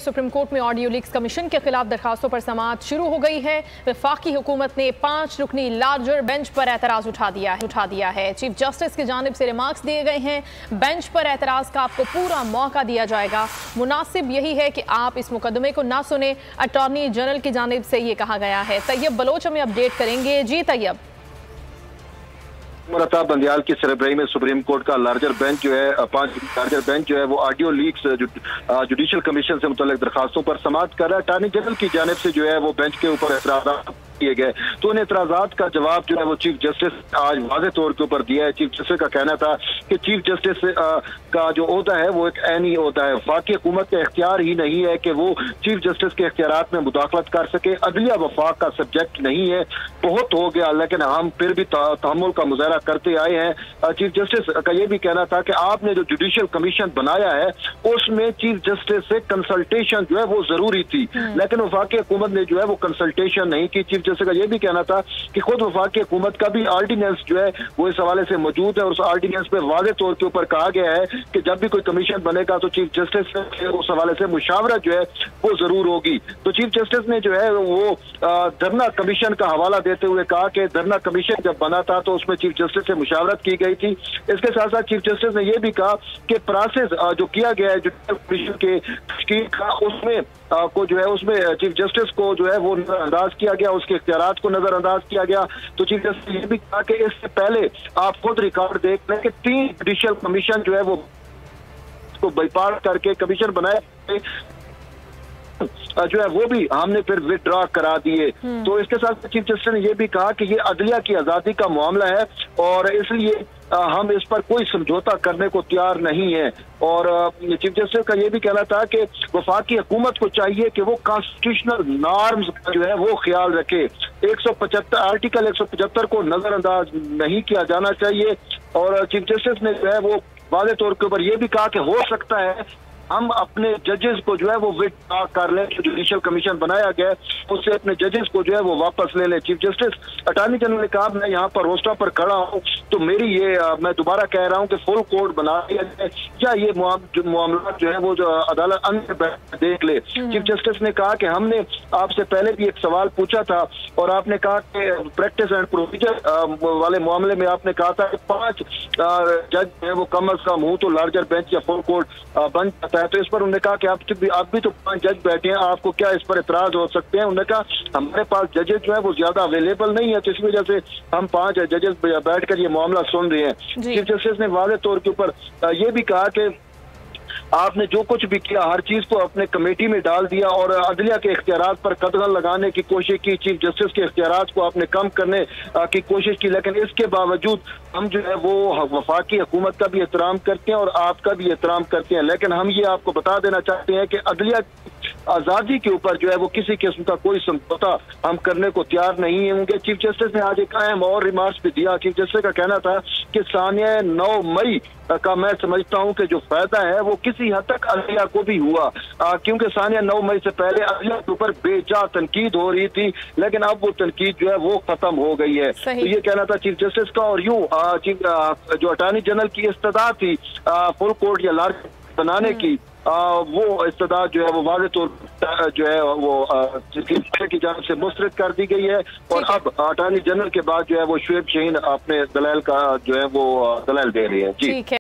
Supreme court में audio leaks commission के खिलाफ दरखास्तों पर समाअत शुरू हो गई है। वफाकी हुकूमत ने 5 रुकनी लार्जर बेंच पर एतराज उठा दिया है। चीफ जस्टिस की जानिब से रिमार्क्स दिए गए हैं। बेंच पर एतराज का आपको पूरा मौका दिया जाएगा। मुनासिब यही है कि आप इस मुकदमे को ना सुने। अटॉर्नी जनरल की जानिब से ये कहा गया है। तैयब बलोच हमें अपडेट करेंगे। जी तैयब। मुराताब बंदियाल की सरबराही में सुप्रीम कोर्ट का लार्जर बेंच जो है 5 लार्जर बेंच जो है वो ऑडियो लीक्स जुडिशल कमीशन से मुतल्लिक दरखास्तों पर समाअत कर रहा है। अटॉर्नी जनरल की जानिब से जो है वो बेंच के ऊपर एतराज़ात किए गए, तो उन एतराज़ात का जवाब जो है वो चीफ जस्टिस आज वाज़े तौर के ऊपर दिया है। चीफ जस्टिस का कहना था कि चीफ जस्टिस का जो ओहदा है वो एक ऐनी ओहदा है। वफाकी हुकूमत का इख्तियार ही नहीं है कि वो चीफ जस्टिस के इख्तियारात में मुदाखलत कर सके। अदलिया वफाक का सब्जेक्ट नहीं है, बहुत हो गया, लेकिन हम फिर भी तहम्मुल का मुजाहरा करते आए हैं। चीफ जस्टिस का ये भी कहना था कि आपने जो जुडिशल कमीशन बनाया है उसमें चीफ जस्टिस से कंसल्टेशन जो है वो जरूरी थी, लेकिन वफाकी हुकूमत ने जो है वो कंसल्टेशन नहीं की। चीफ जस्टिस का ये भी कहना था कि खुद वफाकी हुकूमत का भी ऑर्डिनेंस जो है वो इस हवाले से मौजूद है और उस ऑर्डिनेंस पे वाज़े तौर के ऊपर कहा गया है कि जब भी कोई कमीशन बनेगा तो चीफ जस्टिस से उस हवाले से मुशावरत जो है वो जरूर होगी। तो चीफ जस्टिस ने जो है वो धरना कमीशन का हवाला देते हुए कहा कि धरना कमीशन जब बना था तो उसमें चीफ जस्टिस से मुशावरत की गई थी। इसके साथ साथ चीफ जस्टिस ने यह भी कहा कि प्रोसेस जो किया गया है जुडिशल कमीशन के तश्कील का उसमें को जो है उसमें चीफ जस्टिस को जो है वो नजरअंदाज किया गया, उसके इख्तियारात को नजरअंदाज किया गया। तो चीफ जस्टिस ने यह भी कहा कि इससे पहले आप खुद रिकॉर्ड देख लें कि 3 जुडिशल कमीशन जो है वो बाईपास करके कमीशन बनाए जो है वो भी हमने फिर विथड्रॉ करा दिए। तो इसके साथ चीफ जस्टिस ने यह भी कहा कि ये अदलिया की आजादी का मामला है और इसलिए हम इस पर कोई समझौता करने को तैयार नहीं है। और चीफ जस्टिस का यह भी कहना था कि वफाकी हुकूमत को चाहिए कि वो कॉन्स्टिट्यूशनल नॉर्म्स का जो है वो ख्याल रखे। 175 आर्टिकल 175 को नजरअंदाज नहीं किया जाना चाहिए। और चीफ जस्टिस ने जो है वो वाज़े तौर के ऊपर यह भी कहा कि हो सकता है हम अपने जजेस को जो है वो विथड्रॉ कर लें, जो जुडिशल कमीशन बनाया गया उससे अपने जजेस को जो है वो वापस ले लें। चीफ जस्टिस अटॉर्नी जनरल ने कहा मैं यहाँ पर रोस्टर पर खड़ा हूँ तो मेरी ये मैं दोबारा कह रहा हूँ कि फुल कोर्ट बना दिया जाए या ये मामला जो है वो जो अदालत अंदर देख ले। चीफ जस्टिस ने कहा कि हमने आपसे पहले भी एक सवाल पूछा था और आपने कहा कि प्रैक्टिस एंड प्रोसीजर वाले मामले में आपने कहा था कि 5 जज है वो कम अज कम हो तो लार्जर बेंच या फुल कोर्ट बन जाता है। तो इस पर उन्होंने कहा कि आप भी तो 5 जज बैठे हैं, आपको क्या इस पर एतराज हो सकते हैं। उन्होंने कहा हमारे पास जजेस जो है वो ज्यादा अवेलेबल नहीं है, तो इस वजह से हम 5 जजेस बैठकर ये मामला सुन रहे हैं। चीफ जस्टिस ने वाज़े तौर के ऊपर ये भी कहा कि आपने जो कुछ भी किया हर चीज को अपने कमेटी में डाल दिया और अदलिया के इख्तियारात पर कदगन लगाने की कोशिश की। चीफ जस्टिस के इख्तियारात को आपने कम करने की कोशिश की, लेकिन इसके बावजूद हम जो है वो वफाकी हुकूमत का भी एहतराम करते हैं और आपका भी एहतराम करते हैं। लेकिन हम ये आपको बता देना चाहते हैं कि अदलिया आजादी के ऊपर जो है वो किसी किस्म का कोई समझौता हम करने को तैयार नहीं होंगे। चीफ जस्टिस ने आज एक अहम और रिमार्क्स भी दिया। चीफ जस्टिस का कहना था कि सानिया 9 मई का मैं समझता हूं कि जो फायदा है वो किसी हद तक अदलिया को भी हुआ, क्योंकि सानिया 9 मई से पहले अदलिया के ऊपर बेजा तनकीद हो रही थी, लेकिन अब वो तनकीद जो है वो खत्म हो गई है। तो ये कहना था चीफ जस्टिस का। और यूं जो अटॉर्नी जनरल की इस्तदा थी फुल कोर्ट या लार्ज बनाने की, वो इस्तदा जो है वो वाज़े तौर जो है वो की जानिब से मुस्तरद कर दी गई है। और अब अटॉर्नी जनरल के बाद जो है वो शुएब शाहीन अपने दलाइल का जो है वो दलाइल दे रही है। जी।